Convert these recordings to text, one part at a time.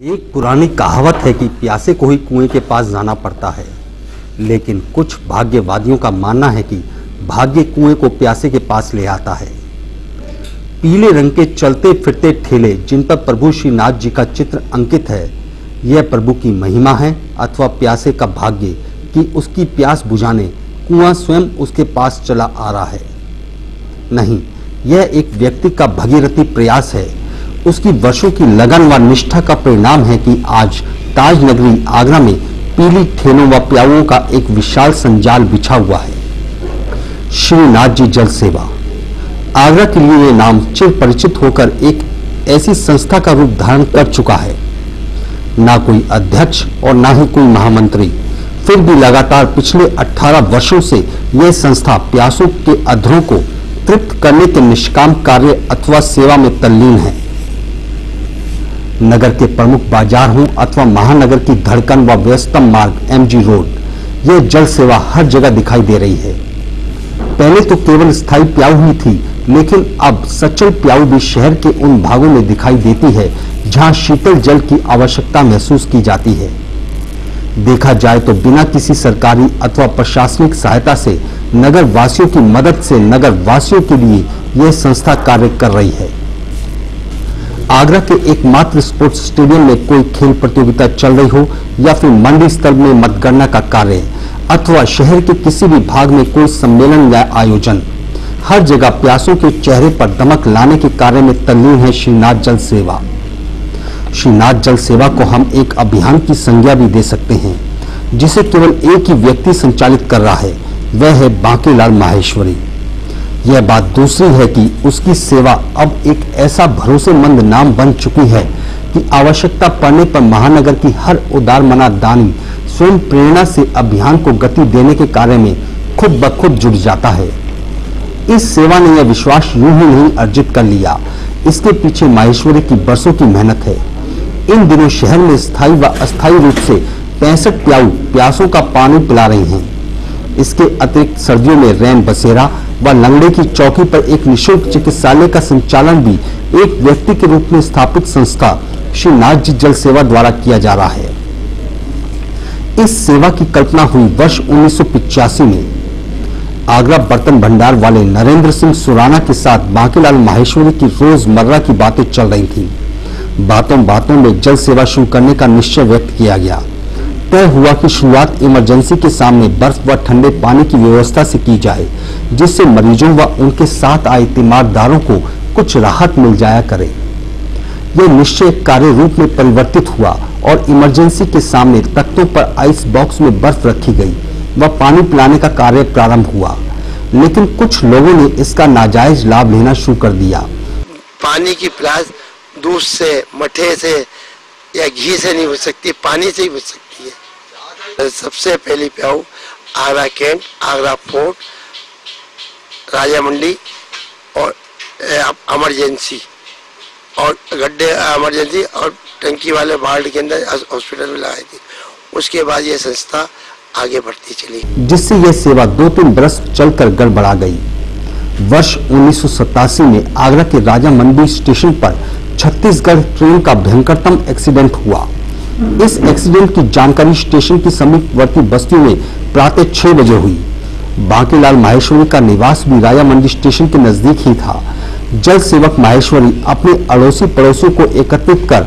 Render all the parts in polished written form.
एक पुरानी कहावत है कि प्यासे को ही कुएं के पास जाना पड़ता है, लेकिन कुछ भाग्यवादियों का मानना है कि भाग्य कुएं को प्यासे के पास ले आता है। पीले रंग के चलते फिरते ठेले जिन पर प्रभु श्रीनाथ जी का चित्र अंकित है, यह प्रभु की महिमा है अथवा प्यासे का भाग्य कि उसकी प्यास बुझाने कुआं स्वयं उसके पास चला आ रहा है। नहीं, यह एक व्यक्ति का भगीरथी प्रयास है। उसकी वर्षों की लगन व निष्ठा का परिणाम है कि आज ताज नगरी आगरा में पीली ठेलों व प्याऊओं का एक विशाल संजाल बिछा हुआ है। श्रीनाथ जी जल सेवा आगरा के लिए यह नाम चिर परिचित होकर एक ऐसी संस्था का रूप धारण कर चुका है। ना कोई अध्यक्ष और ना ही कोई महामंत्री, फिर भी लगातार पिछले 18 वर्षों से यह संस्था प्यासों के अधरों को तृप्त करने के निष्काम कार्य अथवा सेवा में तल्लीन है। नगर के प्रमुख बाजार हों अथवा महानगर की धड़कन व व्यस्तम मार्ग MG रोड, यह जल सेवा हर जगह दिखाई दे रही है। पहले तो केवल स्थायी प्याऊ ही थी, लेकिन अब सचल प्याऊ भी शहर के उन भागों में दिखाई देती है जहां शीतल जल की आवश्यकता महसूस की जाती है। देखा जाए तो बिना किसी सरकारी अथवा प्रशासनिक सहायता से नगर वासियों की मदद से नगर वासियों के लिए यह संस्था कार्य कर रही है। आगरा के एकमात्र स्पोर्ट्स स्टेडियम में कोई खेल प्रतियोगिता चल रही हो या फिर मंडी स्तर में मतगणना का कार्य अथवा शहर के किसी भी भाग में कोई सम्मेलन या आयोजन, हर जगह प्यासों के चेहरे पर दमक लाने के कार्य में तल्लीन है श्रीनाथ जल सेवा। श्रीनाथ जल सेवा को हम एक अभियान की संज्ञा भी दे सकते हैं, जिसे केवल एक ही व्यक्ति संचालित कर रहा है, वह है बांकेलाल माहेश्वरी। यह बात दूसरी है कि उसकी सेवा अब एक ऐसा भरोसेमंद नाम बन चुकी है कि आवश्यकता पड़ने पर महानगर की हर उदारमना दानी स्वयं प्रेरणा से अभियान को गति देने के कार्य में खुद ब खुद जुट जाता है। इस सेवा ने यह विश्वास यूं ही नहीं अर्जित कर लिया, इसके पीछे माहेश्वरी की बरसों की मेहनत है। इन दिनों शहर में स्थायी व अस्थायी रूप से 65 प्याऊ प्यासों का पानी पिला रही हैं। इसके अतिरिक्त सर्दियों में रैन बसेरा व लंगड़े की चौकी पर एक निःशुल्क चिकित्सालय का संचालन भी एक व्यक्ति के रूप में स्थापित संस्था श्रीनाथ जी जल सेवा द्वारा किया जा रहा है। इस सेवा की कल्पना हुई वर्ष 1985 में। आगरा बर्तन भंडार वाले नरेंद्र सिंह सुराना के साथ बांकेलाल माहेश्वरी की रोजमर्रा की बातें चल रही थी। बातों बातों में जल सेवा शुरू करने का निश्चय व्यक्त किया गया। तय हुआ कि शुरुआत इमरजेंसी के सामने बर्फ व ठंडे पानी की व्यवस्था से की जाए, जिससे मरीजों व उनके साथ आए तीमारदारों को कुछ राहत मिल जाया करे। यह निश्चय कार्य रूप में परिवर्तित हुआ और इमरजेंसी के सामने तख्तों पर आइस बॉक्स में बर्फ रखी गई व पानी पिलाने का कार्य प्रारंभ हुआ। लेकिन कुछ लोगों ने इसका नाजायज लाभ लेना शुरू कर दिया। पानी की प्यास दूध से, मठे से या घी से नहीं बुझ सकती, पानी से ही बुझ सकती है। सबसे पहली प्याऊ आगरा कैंट, आगरा फोर्ट, राजा मंडी और इमरजेंसी और गड्ढे इमरजेंसी और टंकी वाले वार्ड के अंदर हॉस्पिटल में लगाई थी। उसके बाद ये संस्था आगे बढ़ती चली, जिससे यह सेवा 2-3 बरस चलकर गड़बड़ा गई। वर्ष 1987 में आगरा के राजा मंडी स्टेशन पर छत्तीसगढ़ ट्रेन का भयंकरतम एक्सीडेंट हुआ। इस एक्सीडेंट की जानकारी स्टेशन की समीपवर्ती बस्तियों में प्रातः 6 बजे हुई। बांकेलाल माहेश्वरी का निवास भी राजा मंडी स्टेशन के नजदीक ही था। जल सेवक माहेश्वरी अपने अड़ोसी पड़ोसियों को एकत्रित कर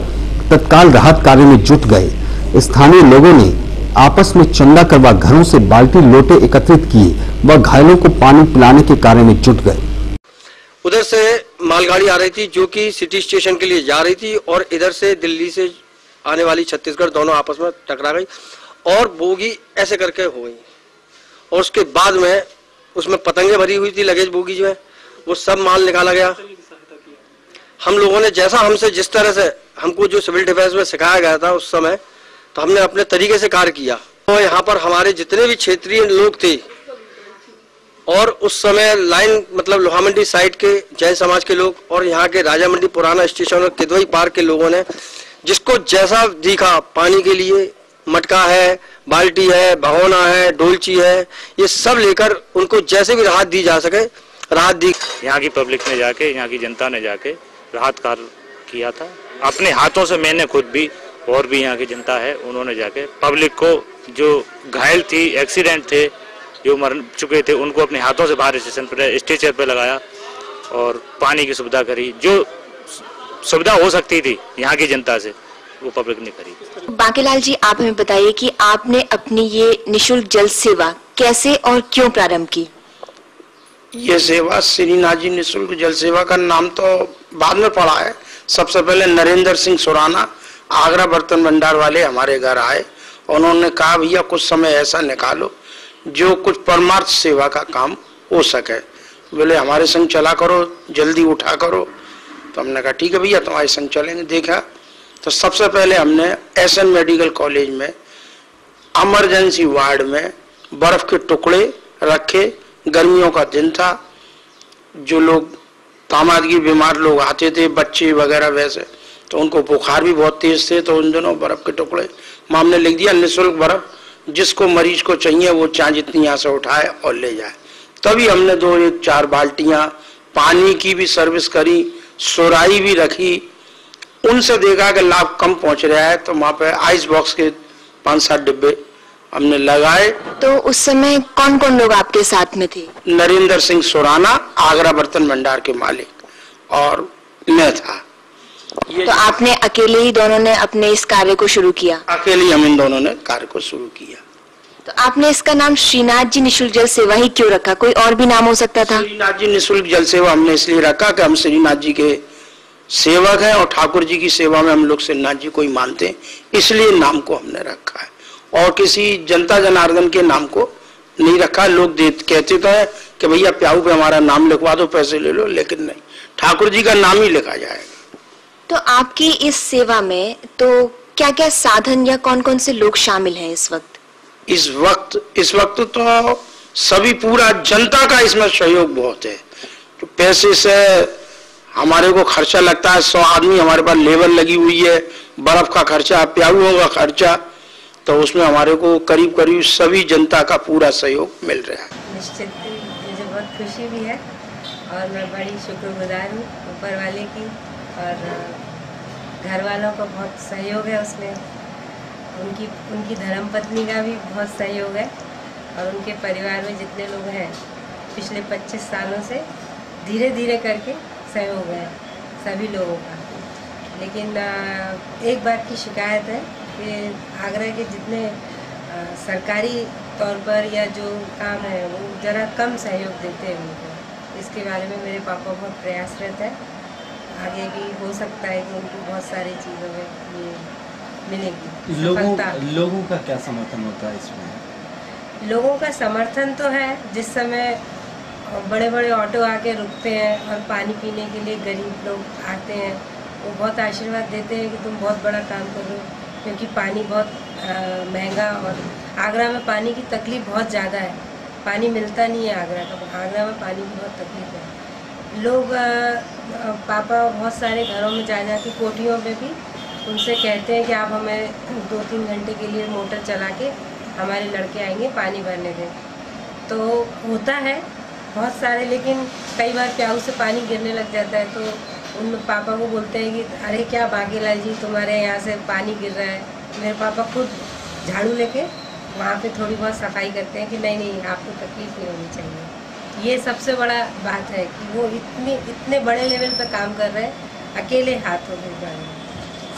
तत्काल राहत कार्य में जुट गए। स्थानीय लोगों ने आपस में चंदा करवा घरों से बाल्टी लोटे एकत्रित किए व घायलों को पानी पिलाने के कार्य में जुट गए। उधर से मालगाड़ी आ रही थी जो कि सिटी स्टेशन के लिए जा रही थी और इधर से दिल्ली से आने वाली छत्तीसगढ़, दोनों आपस में टकरा गई और बोगी ऐसे करके हो गई। और उसके बाद में उसमें पतंगे भरी हुई थी, लगेज बोगी जो है वो सब माल निकाला गया। हम लोगों ने जैसा हमसे जिस तरह से हमको जो सिविल डिफेंस में सिखाया गया था उस समय, तो हमने अपने तरीके से कार्य किया। तो यहाँ पर हमारे जितने भी क्षेत्रीय लोग थे और उस समय लाइन मतलब लोहा मंडी साइड के जैन समाज के लोग और यहाँ के राजा मंडी पुराना स्टेशन और किदवई पार्क के लोगों ने जिसको जैसा दिखा, पानी के लिए मटका है, बाल्टी है, भगोना है, डोलची है, ये सब लेकर उनको जैसे भी राहत दी जा सके राहत दी। यहाँ की पब्लिक ने जाके, यहाँ की जनता ने जाके राहत कार्य किया था। अपने हाथों से मैंने खुद भी और भी यहाँ की जनता है, उन्होंने जाके पब्लिक को, जो घायल थी, एक्सीडेंट थे, जो मर चुके थे, उनको अपने हाथों से बाहर स्टेशन पर स्ट्रेचर पे लगाया और पानी की सुविधा करी। जो सुविधा हो सकती थी यहाँ की जनता से, वो पब्लिक ने करी। बांकेलाल जी, आप हमें बताइए कि आपने अपनी ये निशुल्क जल सेवा कैसे और क्यों प्रारंभ की? ये सेवा श्रीनाथ जी निशुल्क जल सेवा का नाम तो बाद में पड़ा है। सबसे पहले नरेंद्र सिंह सुराना आगरा बर्तन भंडार वाले हमारे घर आए, उन्होंने कहा भैया कुछ समय ऐसा निकालो जो कुछ परमार्थ सेवा का काम हो सके। बोले हमारे संग चला करो, जल्दी उठा करो। तो हमने कहा ठीक है भैया, तुम्हारे संग चलेंगे। देखा तो सबसे पहले हमने एसएन मेडिकल कॉलेज में इमरजेंसी वार्ड में बर्फ के टुकड़े रखे। गर्मियों का दिन था, जो लोग तामादगी बीमार लोग आते थे, बच्चे वगैरह वैसे, तो उनको बुखार भी बहुत तेज थे, तो उन दिनों बर्फ के टुकड़े हमने लिख दिया निःशुल्क बर्फ, जिसको मरीज को चाहिए वो चाहे जितनी यहाँ से उठाए और ले जाए। तभी हमने 2-4 बाल्टियां पानी की भी सर्विस करी, सुराई भी रखी। उनसे देखा कि लाभ कम पहुंच रहा है, तो वहां पे आइस बॉक्स के 5-7 डिब्बे हमने लगाए। तो उस समय कौन कौन लोग आपके साथ में थे? नरेंद्र सिंह सुराना, आगरा बर्तन भंडार के मालिक, और मैं था। तो आपने अकेले ही दोनों ने अपने इस कार्य को शुरू किया? अकेले हम इन दोनों ने कार्य को शुरू किया। तो आपने इसका नाम श्रीनाथ जी निशुल्क जल सेवा ही क्यों रखा? कोई और भी नाम हो सकता था? श्रीनाथ जी निशुल्क जल सेवा हमने इसलिए रखा कि हम श्रीनाथ जी के सेवक हैं और ठाकुर जी की सेवा में हम लोग श्रीनाथ जी को ही मानते हैं, इसलिए नाम को हमने रखा है। और किसी जनता जनार्दन के नाम को नहीं रखा। लोग कहते तो है कि भैया प्याऊ पे हमारा नाम लिखवा दो, पैसे ले लो, लेकिन नहीं, ठाकुर जी का नाम ही लिखा जाएगा। तो आपकी इस सेवा में तो क्या क्या साधन या कौन कौन से लोग शामिल हैं इस वक्त? इस वक्त तो सभी, पूरा जनता का इसमें सहयोग बहुत है। तो पैसे से हमारे को खर्चा लगता है, 100 आदमी हमारे पास लेबर लगी हुई है, बर्फ का खर्चा, प्याऊओं का खर्चा, तो उसमें हमारे को करीब करीब सभी जनता का पूरा सहयोग मिल रहा है। निश्चित मुझे बहुत खुशी भी है और मैं बड़ी शुक्रगुजार हूँ ऊपर वाले की, और घर वालों का बहुत सहयोग है उसमें। उनकी धर्मपत्नी का भी बहुत सहयोग है, और उनके परिवार में जितने लोग हैं पिछले 25 सालों से धीरे धीरे करके सहयोग है सभी लोगों का। लेकिन एक बात की शिकायत है कि आगरा के जितने सरकारी तौर पर या जो काम है वो ज़रा कम सहयोग देते हैं उनको। इसके बारे में मेरे पापा बहुत प्रयासरत है, आगे भी हो सकता है कि उनको बहुत सारी चीज़ों में ये मिलेगी। लोगों का क्या समर्थन होता है इसमें? लोगों का समर्थन तो है, जिस समय बड़े बड़े ऑटो आके रुकते हैं और पानी पीने के लिए गरीब लोग आते हैं, वो बहुत आशीर्वाद देते हैं कि तुम बहुत बड़ा काम कर रहे हो, क्योंकि पानी बहुत महंगा, और आगरा में पानी की तकलीफ बहुत ज़्यादा है, पानी मिलता नहीं है आगरा में पानी की बहुत तकलीफ है। लोग पापा बहुत सारे घरों में जा के कोठियों पे भी उनसे कहते हैं कि आप हमें 2-3 घंटे के लिए मोटर चला के हमारे लड़के आएंगे पानी भरने दें। तो होता है बहुत सारे, लेकिन कई बार प्याऊ से पानी गिरने लग जाता है, तो उन पापा को बोलते हैं कि अरे क्या बांकेलाल जी तुम्हारे यहाँ से पानी गिर रहा है। मेरे पापा खुद झाड़ू लेके वहाँ पे थोड़ी बहुत सफाई करते हैं कि नहीं आपको तकलीफ नहीं होनी चाहिए। ये सबसे बड़ा बात है कि वो इतने बड़े लेवल पे काम कर रहे हैं अकेले हाथों में बड़े।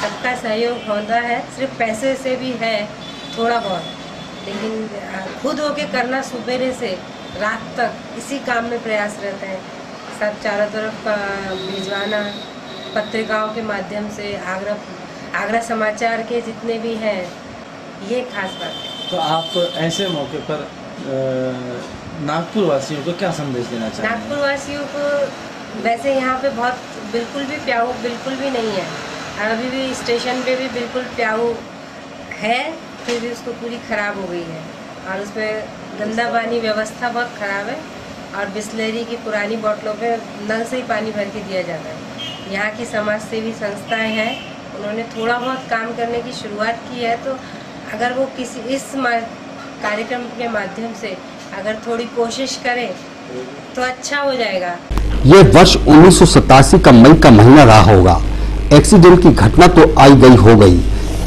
सबका सहयोग होता है, सिर्फ पैसे से भी है थोड़ा बहुत, लेकिन खुद होके करना सुबह से रात तक इसी काम में प्रयास रहते हैं। सब चारों तरफ भिजवाना, पत्रिकाओं के माध्यम से, आगरा समाचार के जितने भी हैं, ये खास बात है। तो आप ऐसे मौके पर नागपुर वासियों को क्या संदेश देना चाहेंगे? नागपुर वासियों को वैसे यहाँ पे बहुत बिल्कुल भी प्याऊ बिल्कुल भी नहीं है, अभी भी स्टेशन पे भी बिल्कुल प्याऊ है, फिर भी उसको पूरी ख़राब हो गई है, और उसमें गंदा पानी व्यवस्था बहुत ख़राब है, और बिस्लरी की पुरानी बोतलों पे नल से ही पानी भर के दिया जाता है। यहाँ की समाज सेवी संस्थाएं हैं, उन्होंने थोड़ा बहुत काम करने की शुरुआत की है, तो अगर वो किसी इस कार्यक्रम के माध्यम से अगर थोड़ी कोशिश करें तो अच्छा हो जाएगा। ये वर्ष 1987 का मई का महीना रहा होगा। एक्सीडेंट की घटना तो आई गई हो गई,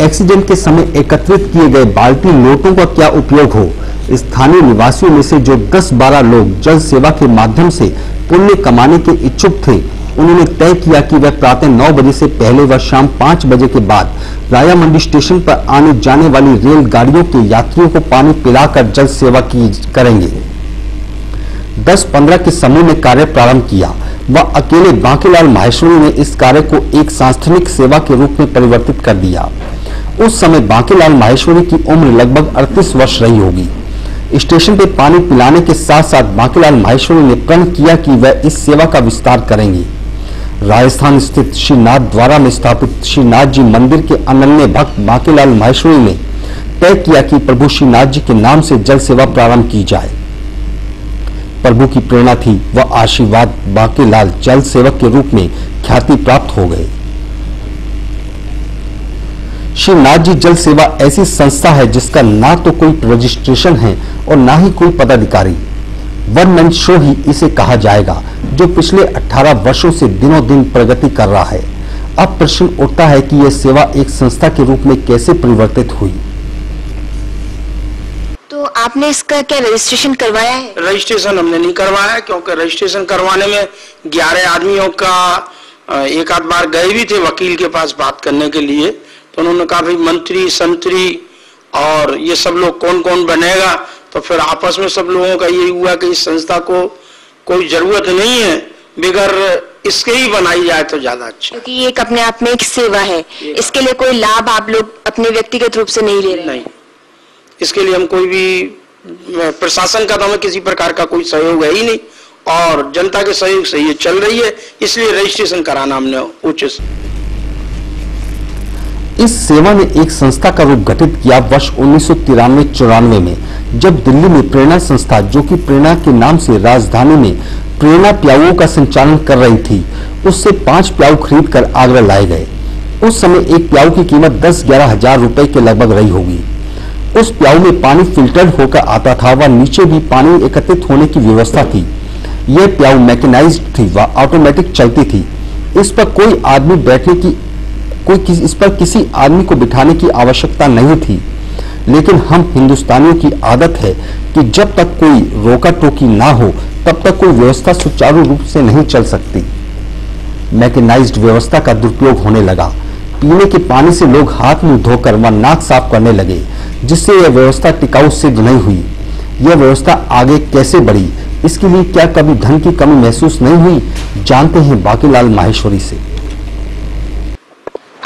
एक्सीडेंट के समय एकत्रित किए गए बाल्टी लोटों का क्या उपयोग हो। स्थानीय निवासियों में से जो 10-12 लोग जल सेवा के माध्यम से पुण्य कमाने के इच्छुक थे, उन्होंने तय किया कि वह प्रातः 9 बजे से पहले व शाम 5 बजे के बाद राया मंडी स्टेशन पर आने जाने वाली रेलगाड़ियों के यात्रियों को पानी पिलाकर जल सेवा करेंगे। 10-15 के समूह ने कार्य प्रारंभ किया व अकेले बांकीलाल माहेश्वरी ने इस कार्य को एक सांस्थानिक सेवा के रूप में परिवर्तित कर दिया। उस समय बांकीलाल माहेश्वरी की उम्र लगभग 38 वर्ष रही होगी। स्टेशन पे पानी पिलाने के साथ साथ बांकीलाल माहेश्वरी ने प्रण किया कि वह इस सेवा का विस्तार करेंगी। राजस्थान स्थित श्री नाथ द्वारा में स्थापित श्री नाथ जी मंदिर के अनन्य भक्त बांकीलाल माहेश्वरी ने तय किया कि प्रभु श्री नाथ जी के नाम से जल सेवा प्रारंभ की जाए। प्रभु की प्रेरणा थी व आशीर्वाद बांकीलाल जल सेवक के रूप में ख्याति प्राप्त हो गए। श्री नाथ जी जल सेवा ऐसी संस्था है जिसका ना तो कोई रजिस्ट्रेशन है और ना ही कोई पदाधिकारी। वन मैन शो ही इसे कहा जाएगा, जो पिछले 18 वर्षों से दिनों दिन प्रगति कर रहा है। अब प्रश्न उठता है कि यह सेवा एक संस्था के रूप में कैसे परिवर्तित हुई। तो आपने इसका क्या रजिस्ट्रेशन करवाया है? रजिस्ट्रेशन हमने नहीं करवाया, क्योंकि रजिस्ट्रेशन करवाने में 11 आदमियों का एक आध बार गए भी थे वकील के पास बात करने के लिए, तो उन्होंने कहा भाई मंत्री संतरी और ये सब लोग कौन कौन बनेगा। तो फिर आपस में सब लोगों का यही हुआ कि इस संस्था को कोई जरूरत नहीं है, बगैर इसके ही बनाई जाए तो ज्यादा अच्छा, क्योंकि ये एक अपने आप में एक सेवा है। इसके लिए कोई लाभ आप लोग अपने व्यक्तिगत रूप से नहीं ले रहे? नहीं, इसके लिए हम कोई भी प्रशासन का तो हमें किसी प्रकार का कोई सहयोग है ही नहीं, और जनता के सहयोग से ये चल रही है, इसलिए रजिस्ट्रेशन कराना हमने उचित। इस सेवा ने एक संस्था का रूप गठित किया वर्ष 1993-94 में, जब दिल्ली में प्रेरणा संस्था, जो कि प्रेरणा के नाम से राजधानी में प्रेरणा प्याऊओं का संचालन कर रही थी, उससे 5 प्याऊ खरीद कर आगरा लाए गए। उस समय एक प्याऊ की कीमत 10-11 हजार रुपए के लगभग रही होगी। उस प्याऊ में पानी फिल्टर्ड होकर आता था व नीचे भी पानी एकत्रित होने की व्यवस्था थी। यह प्याऊ मैकेनाइज्ड थी व ऑटोमेटिक चलती थी। इस पर कोई आदमी बैठने की इस पर किसी आदमी को बिठाने की आवश्यकता नहीं थी। लेकिन हम हिंदुस्तानियों की आदत है कि जब तक कोई रोका टोकी ना हो तब तक कोई व्यवस्था सुचारू रूप से नहीं चल सकती। मैकेनाइज्ड व्यवस्था का दुरुपयोग होने लगा। पीने के पानी से लोग हाथ मुंह धोकर व नाक साफ करने लगे, जिससे यह व्यवस्था टिकाऊ सिद्ध नहीं हुई। यह व्यवस्था आगे कैसे बढ़ी, इसके लिए क्या कभी धन की कमी महसूस नहीं हुई? जानते हैं बांकीलाल माहेश्वरी से।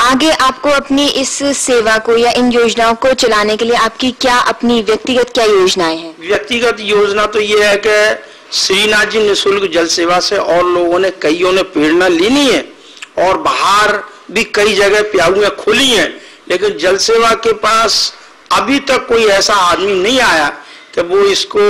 आगे आपको अपनी इस सेवा को या इन योजनाओं को चलाने के लिए आपकी क्या अपनी व्यक्तिगत क्या योजनाएं हैं? व्यक्तिगत योजना तो ये है कि श्रीनाथ जी निःशुल्क जल सेवा से और लोगों ने कईयों ने प्रेरणा लेनी है, और बाहर भी कई जगह प्याऊएं खुली हैं, लेकिन जल सेवा के पास अभी तक कोई ऐसा आदमी नहीं आया कि वो इसको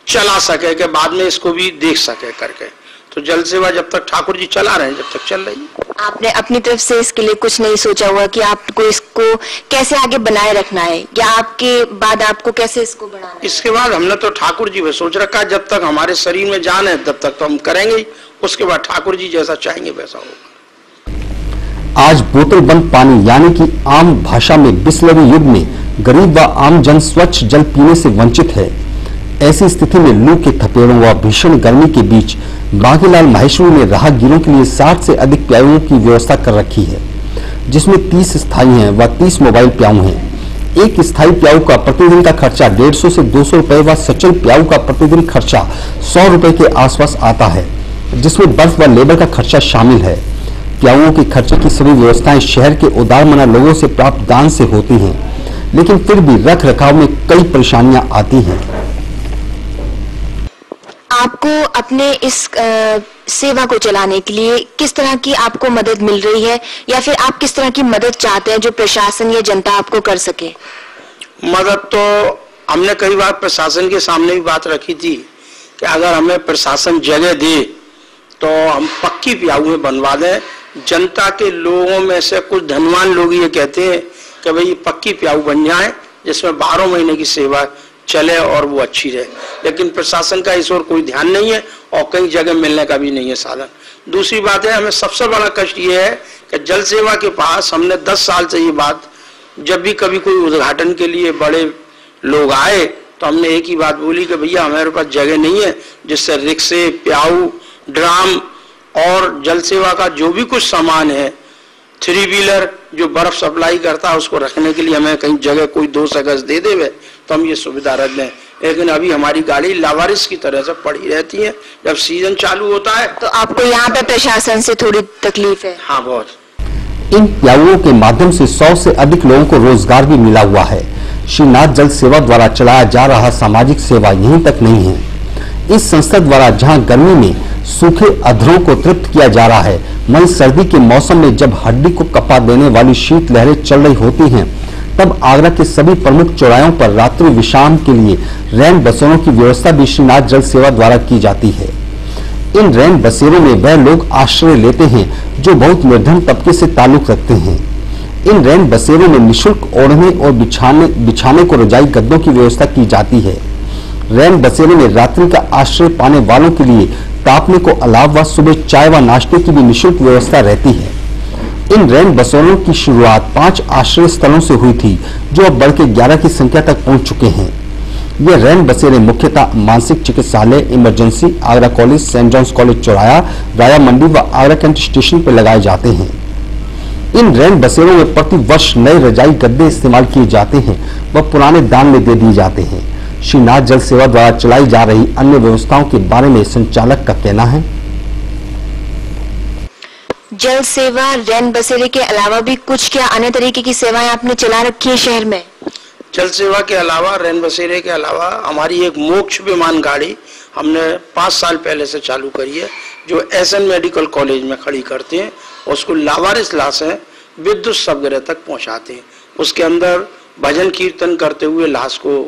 चला सके, कि बाद में इसको भी देख सके करके। तो जल सेवा जब तक ठाकुर जी चला रहे हैं, जब तक चल रही है। आपने अपनी तरफ से इसके लिए कुछ नहीं सोचा हुआ कि आपको इसको कैसे आगे बनाए रखना है, या आपके बाद आपको कैसे इसको बढ़ाना है? इसके बाद हमने तो ठाकुर जी पे सोच रखा है, जब तक हमारे शरीर में जान है तब तक तो हम करेंगे ही, उसके बाद ठाकुर जी जैसा चाहेंगे वैसा होगा। आज बोतल बंद पानी यानी कि आम भाषा में बिस्लरी युग में गरीब व आम जन स्वच्छ जल पीने से वंचित है। ऐसी स्थिति में लू के थपेड़ों व भीषण गर्मी के बीच बांकीलाल माहेश्वरी ने राहगीरों के लिए 60 से अधिक प्याऊओं की व्यवस्था कर रखी है, जिसमें 30 स्थायी हैं व 30 मोबाइल प्याऊ हैं। एक स्थायी प्याऊ का प्रतिदिन का खर्चा 150 से 200 रुपए व सचल प्याऊ का प्रतिदिन खर्चा 100 रुपए के आसपास आता है, जिसमें बर्फ व लेबर का खर्चा शामिल है। प्याऊओं के खर्चे की सभी व्यवस्थाएं शहर के उदारमना लोगों से प्राप्त दान से होती हैं, लेकिन फिर भी रख रखाव में कई परेशानियां आती हैं। आपको अपने इस सेवा को चलाने के लिए किस तरह की आपको मदद मिल रही है, या फिर आप किस तरह की मदद चाहते हैं जो प्रशासन या जनता आपको कर सके? मदद तो हमने कई बार प्रशासन के सामने भी बात रखी थी कि अगर हमें प्रशासन जगह दे तो हम पक्की प्याऊएं बनवा दें। जनता के लोगों में से कुछ धनवान लोग ये कहते हैं कि भाई पक्की प्याऊ बन जाए जिसमें 12 महीने की सेवा चले और वो अच्छी रहे, लेकिन प्रशासन का इस ओर कोई ध्यान नहीं है और कई जगह मिलने का भी नहीं है साधन। दूसरी बात है, हमें सबसे बड़ा कष्ट ये है कि जल सेवा के पास हमने 10 साल से ये बात, जब भी कभी कोई उद्घाटन के लिए बड़े लोग आए तो हमने एक ही बात बोली कि भैया हमारे पास जगह नहीं है जिससे रिक्शे, प्याऊ, ड्राम और जल सेवा का जो भी कुछ सामान है, 3 व्हीलर जो बर्फ सप्लाई करता है उसको रखने के लिए हमें कहीं जगह कोई 2 गज दे देवे तो हम ये सुविधा रख दें। लेकिन अभी हमारी गाड़ी लावारिस की तरह से पड़ी रहती है। जब सीजन चालू होता है तो आपको यहाँ पे प्रशासन से थोड़ी तकलीफ है? हाँ, बहुत। इन प्याऊओं के माध्यम से 100 से अधिक लोगों को रोजगार भी मिला हुआ है। श्रीनाथ जल सेवा द्वारा चलाया जा रहा सामाजिक सेवा यहीं तक नहीं है। इस संस्था द्वारा जहां गर्मी में सूखे अधरों को तृप्त किया जा रहा है, वहीं सर्दी के मौसम में जब हड्डी को कपा देने वाली शीत लहरें चल रही होती हैं, तब आगरा के सभी प्रमुख चौराहों पर रात्रि विश्राम के लिए रैन बसेरों की व्यवस्था भी श्रीनाथ जल सेवा द्वारा की जाती है। इन रैन बसेरों में वह लोग आश्रय लेते हैं जो बहुत निर्धन तबके से ताल्लुक रखते हैं। इन रैन बसेरों में निःशुल्क ओढ़ने और बिछाने को रजाई गद्दों की व्यवस्था की जाती है। रैन बसेरों में रात्रि का आश्रय पाने वालों के लिए तापने को अलावा सुबह चाय व नाश्ते की भी निःशुल्क व्यवस्था रहती है। इन रैन बसेरों की शुरुआत 5 आश्रय स्थलों से हुई थी, जो अब बढ़ के 11 की संख्या तक पहुंच चुके हैं। ये रैन बसेरे मुख्यतः मानसिक चिकित्सालय, emergency, Agra college, saint John's college चौराया, राया मंडी व आगरा कैंट स्टेशन पर लगाए जाते हैं। इन रैन बसेरों में प्रति वर्ष नए रजाई गद्दे इस्तेमाल किए जाते हैं व पुराने दान में दे दिए जाते हैं। श्रीनाथ जल सेवा द्वारा चलाई जा रही अन्य व्यवस्थाओं के बारे में संचालक का कहना है। जल सेवा रैन बसेरे के अलावा भी कुछ क्या अन्य तरीके की सेवाएं आपने चला रखी है शहर में? जल सेवा के अलावा, रैन बसेरे के अलावा हमारी एक मोक्ष विमान गाड़ी हमने 5 साल पहले से चालू करी है, जो एसएन मेडिकल कॉलेज में खड़ी करते हैं। उसको लावारिस लाशें विद्युत शवगृह तक पहुंचाते हैं। उसके अंदर भजन कीर्तन करते हुए लाश को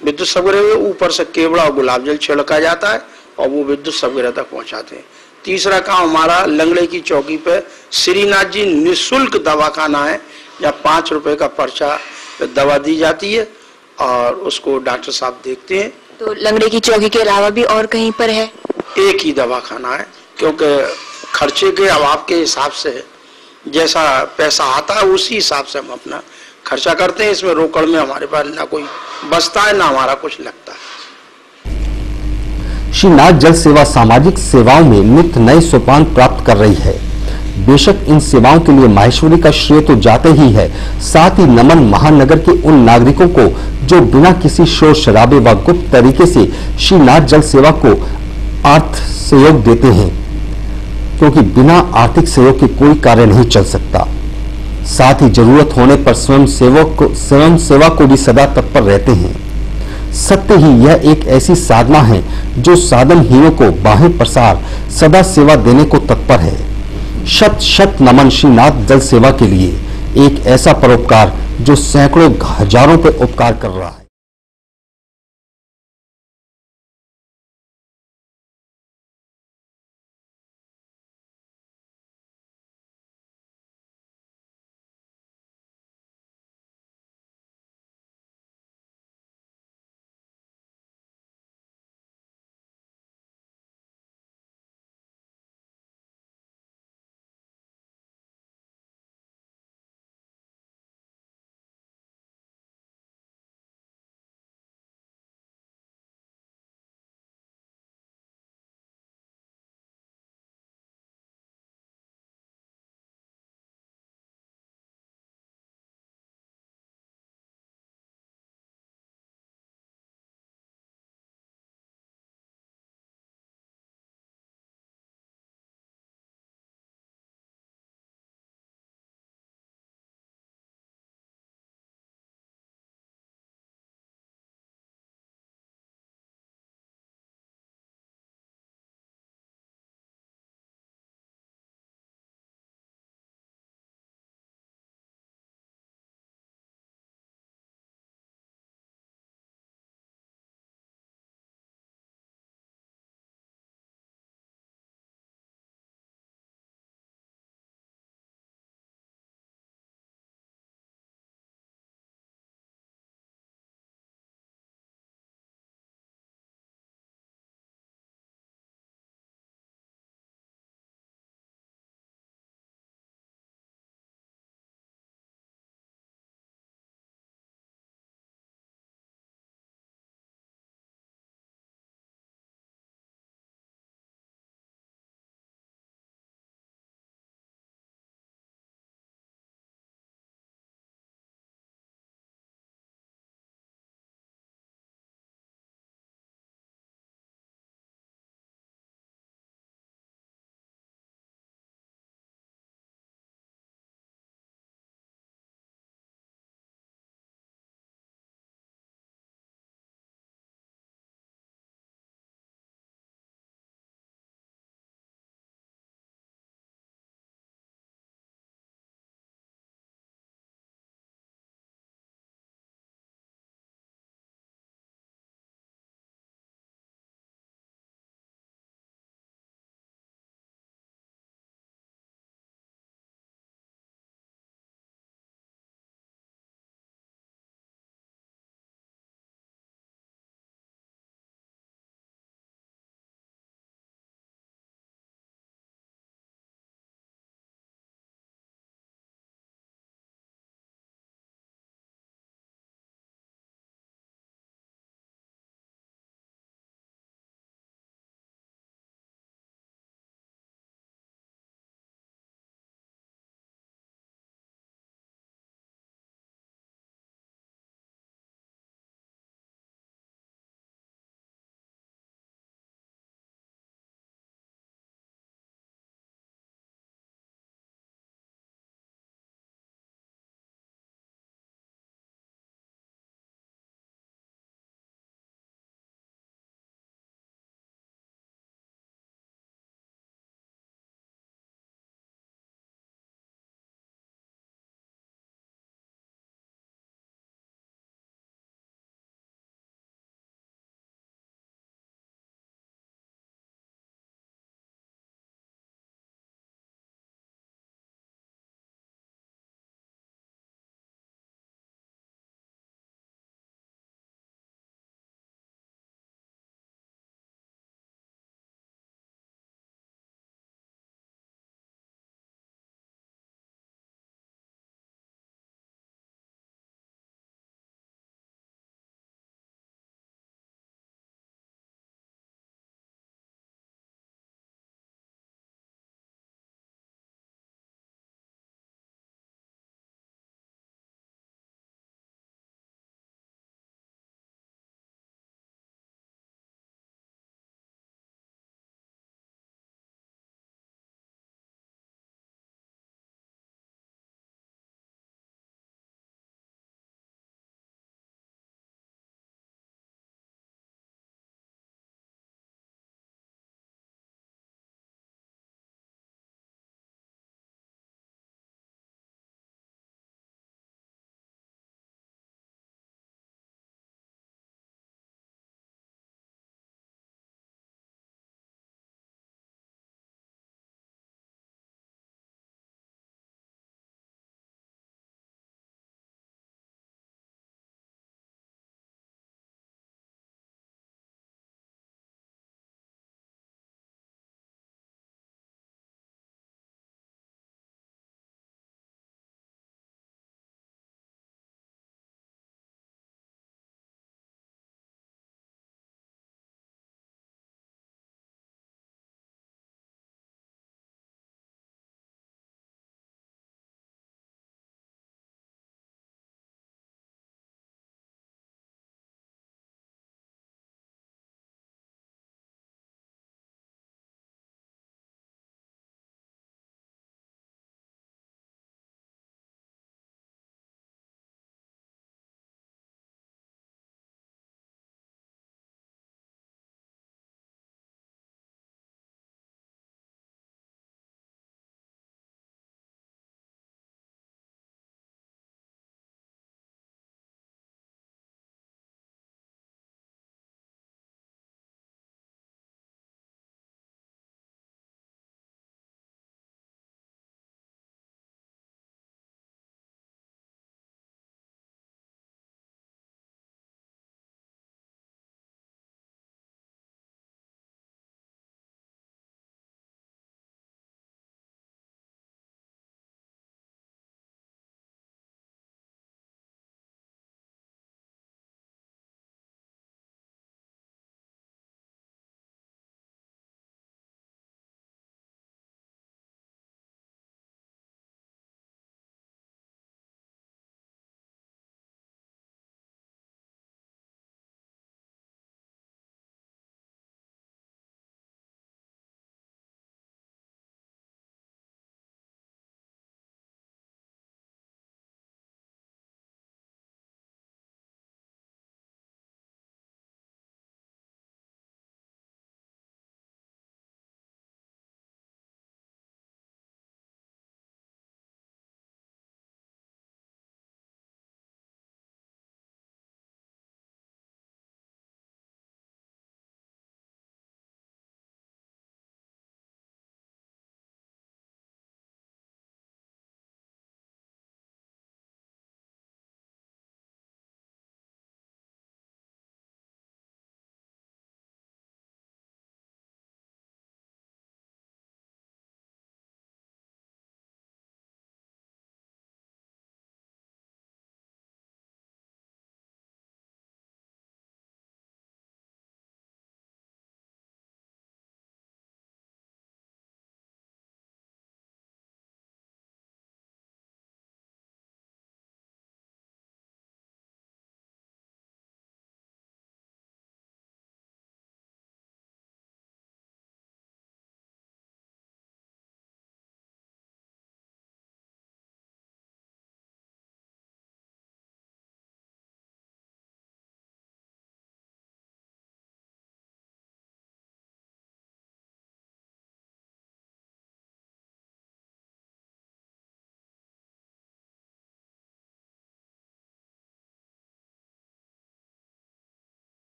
विद्युत शवगृह में ऊपर से केवड़ा और गुलाब जल छिड़का जाता है और वो विद्युत शवगृह तक पहुंचाते हैं। तीसरा काम हमारा लंगड़े की चौकी पे श्रीनाथ जी निःशुल्क दवाखाना है, जहाँ 5 रुपए का पर्चा दवा दी जाती है और उसको डॉक्टर साहब देखते हैं। तो लंगड़े की चौकी के अलावा भी और कहीं पर है? एक ही दवाखाना है, क्योंकि खर्चे के अभाव के हिसाब से जैसा पैसा आता है उसी हिसाब से हम अपना खर्चा करते हैं। इसमें रोकड़ में हमारे पास ना कोई बचता है ना हमारा कुछ लगता है। श्रीनाथ जल सेवा सामाजिक सेवाओं में नित्य नए सोपान प्राप्त कर रही है। बेशक इन सेवाओं के लिए माहेश्वरी का श्रेय तो जाते ही है, साथ ही नमन महानगर के उन नागरिकों को जो बिना किसी शोर शराबे व गुप्त तरीके से श्रीनाथ जल सेवा को आर्थिक सहयोग देते हैं, क्योंकि बिना आर्थिक सहयोग के कोई कार्य नहीं चल सकता। साथ ही जरूरत होने पर स्वयं सेवा को भी सदा तत्पर रहते हैं। सत्य ही यह एक ऐसी साधना है जो साधनहीनों को बाहें प्रसार सदा सेवा देने को तत्पर है। शत शत नमन श्रीनाथ जल सेवा के लिए, एक ऐसा परोपकार जो सैकड़ों हजारों पे उपकार कर रहा है।